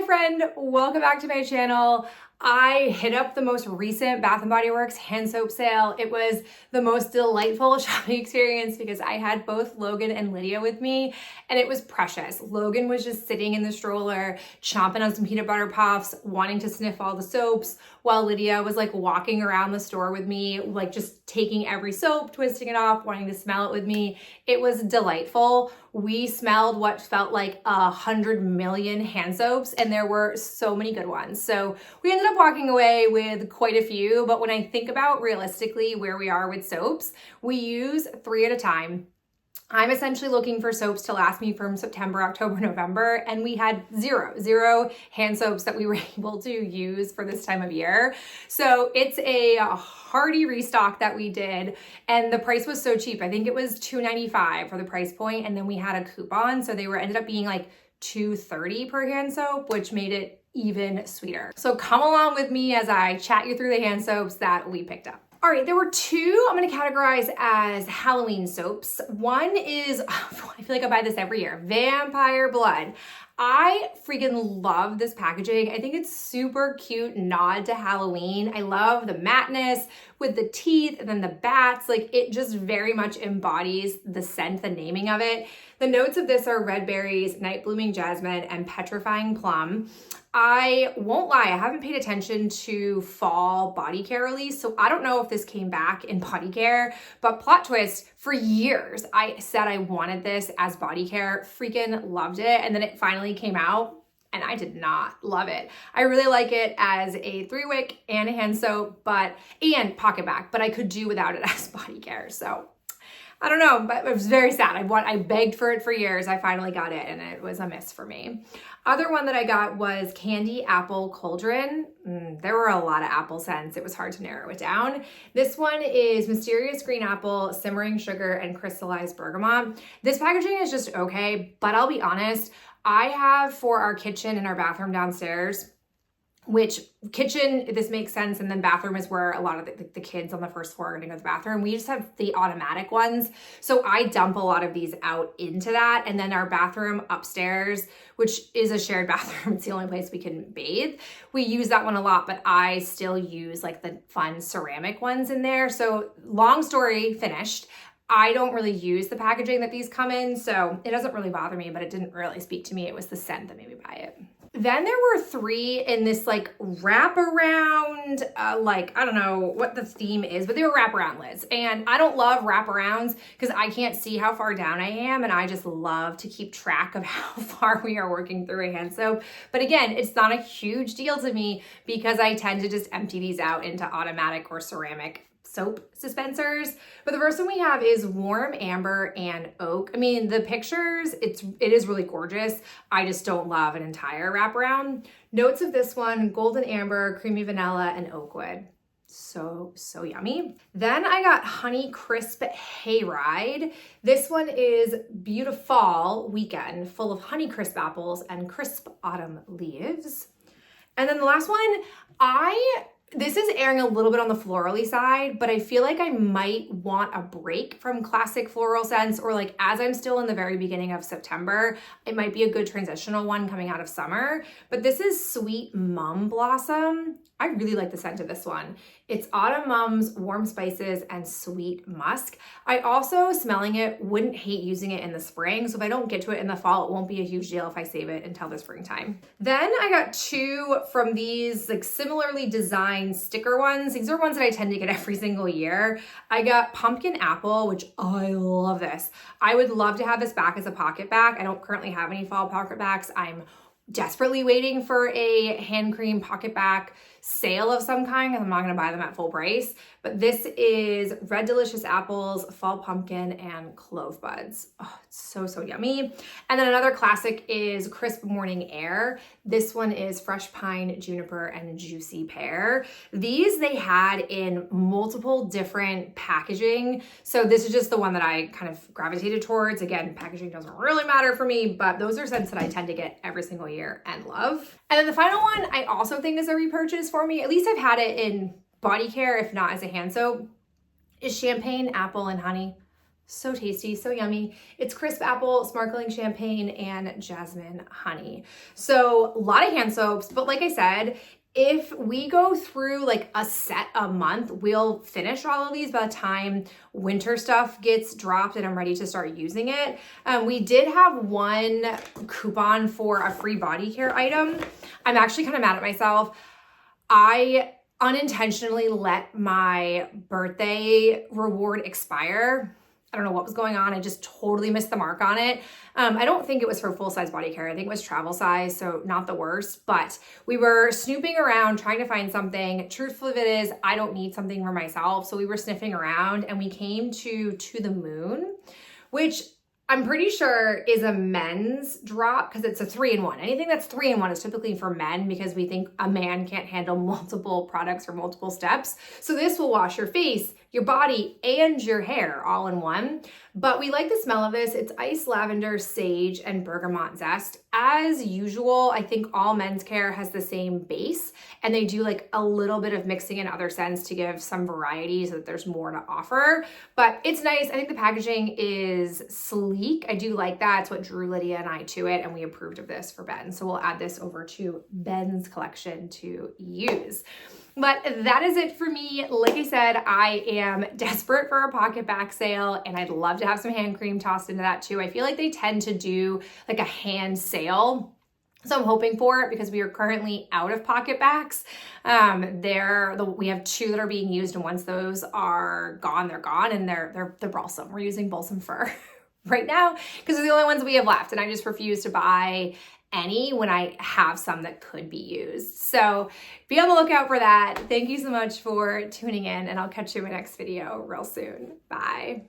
Hi friend, welcome back to my channel. I hit up the most recent Bath & Body Works hand soap sale. It was the most delightful shopping experience because I had both Logan and Lydia with me and it was precious. Logan was just sitting in the stroller, chomping on some peanut butter puffs, wanting to sniff all the soaps, while Lydia was like walking around the store with me, like just taking every soap, twisting it off, wanting to smell it with me. It was delightful. We smelled what felt like 100 million hand soaps and there were so many good ones. So we ended up walking away with quite a few, but when I think about realistically where we are with soaps, we use 3 at a time. I'm essentially looking for soaps to last me from September, October, November, and we had zero hand soaps that we were able to use for this time of year. So it's a hearty restock that we did, and the price was so cheap. I think it was $2.95 for the price point, and then we had a coupon, so they ended up being like $2.30 per hand soap, which made it even sweeter. So come along with me as I chat you through the hand soaps that we picked up. All right, there were 2 I'm gonna categorize as Halloween soaps. One is, I feel like I buy this every year, Vampire Blood. I freaking love this packaging. I think it's super cute nod to Halloween. I love the matte-ness with the teeth and then the bats. Like it just very much embodies the scent, the naming of it. The notes of this are red berries, night blooming jasmine, and petrifying plum. I won't lie, I haven't paid attention to fall body care release, so I don't know if this came back in body care, but plot twist, for years I said I wanted this as body care, freaking loved it, and then it finally came out and I did not love it. I really like it as a 3-wick and a hand soap, and pocket back, but I could do without it as body care, so I don't know, but it was very sad. I begged for it for years. I finally got it and it was a miss for me. Other one that I got was Candy Apple Cauldron. There were a lot of apple scents. It was hard to narrow it down. This one is Mysterious Green Apple, Simmering Sugar, and Crystallized Bergamot. This packaging is just okay, but I'll be honest, I have for our kitchen and our bathroom downstairs, which kitchen, this makes sense, and then bathroom is where a lot of the kids on the first floor are gonna go to the bathroom. We just have the automatic ones. So I dump a lot of these out into that. And then our bathroom upstairs, which is a shared bathroom, it's the only place we can bathe. We use that one a lot, but I still use like the fun ceramic ones in there. So long story finished. I don't really use the packaging that these come in, so it doesn't really bother me, but it didn't really speak to me. It was the scent that made me buy it. Then there were 3 in this like wraparound, like, I don't know what the theme is, but they were wraparound lids. And I don't love wraparounds because I can't see how far down I am. And I just love to keep track of how far we are working through a hand soap. But again, it's not a huge deal to me because I tend to just empty these out into automatic or ceramic soap dispensers. But the first one we have is Warm Amber and Oak. I mean, the pictures, it is really gorgeous. I just don't love an entire wraparound. Notes of this one, Golden Amber, Creamy Vanilla, and Oakwood. So yummy. Then I got Honey Crisp Hayride. This one is Beautiful Weekend, full of honey crisp apples and crisp autumn leaves. And then the last one, this is airing a little bit on the florally side, but I feel like I might want a break from classic floral scents, or like as I'm still in the very beginning of September, it might be a good transitional one coming out of summer. But this is Sweet Mum Blossom. I really like the scent of this one. It's Autumn Mums, Warm Spices, and Sweet Musk. I also, smelling it, wouldn't hate using it in the spring. So if I don't get to it in the fall, it won't be a huge deal if I save it until the springtime. Then I got 2 from these like similarly designed sticker ones. These are ones that I tend to get every single year. I got Pumpkin Apple, which I love this. I would love to have this back as a pocket back. I don't currently have any fall pocket backs. I'm desperately waiting for a hand cream pocket back sale of some kind, because I'm not going to buy them at full price. But this is Red Delicious Apples, Fall Pumpkin, and Clove Buds. Oh, it's so yummy. And then another classic is Crisp Morning Air. This one is Fresh Pine, Juniper, and Juicy Pear. These they had in multiple different packaging. So this is just the one that I kind of gravitated towards. Again, packaging doesn't really matter for me, but those are scents that I tend to get every single year and love. And then the final one I also think is a repurchase for me. At least I've had it in body care, if not as a hand soap, is Champagne Apple and Honey. So tasty, so yummy. It's crisp apple, sparkling champagne, and jasmine honey. So a lot of hand soaps, but like I said, if we go through like a set a month, we'll finish all of these by the time winter stuff gets dropped and I'm ready to start using it. We did have one coupon for a free body care item. I'm actually kind of mad at myself. I unintentionally let my birthday reward expire. I don't know what was going on. I just totally missed the mark on it. I don't think it was for full-size body care. I think it was travel size, so not the worst. But we were snooping around trying to find something. Truthful of it is, I don't need something for myself. So we were sniffing around and we came to the Moon, which I'm pretty sure is a men's drop because it's a 3-in-1. Anything that's 3-in-1 is typically for men because we think a man can't handle multiple products or multiple steps. So this will wash your face, your body, and your hair all in one. But we like the smell of this. It's ice lavender, sage, and bergamot zest. As usual, I think all men's care has the same base, and they do like a little bit of mixing in other scents to give some variety so that there's more to offer. But it's nice. I think the packaging is sleek. I do like that. It's what drew Lydia and I to it, and we approved of this for Ben. So we'll add this over to Ben's collection to use. But that is it for me. Like I said, I am desperate for a pocket back sale and I'd love to have some hand cream tossed into that too. I feel like they tend to do like a hand sale. So I'm hoping for it because we are currently out of pocket backs. We have 2 that are being used, and once those are gone, they're gone, and they're balsam. We're using balsam fir right now because they're the only ones we have left, and I just refuse to buy any when I have some that could be used. So be on the lookout for that. Thank you so much for tuning in, and I'll catch you in my next video real soon. Bye.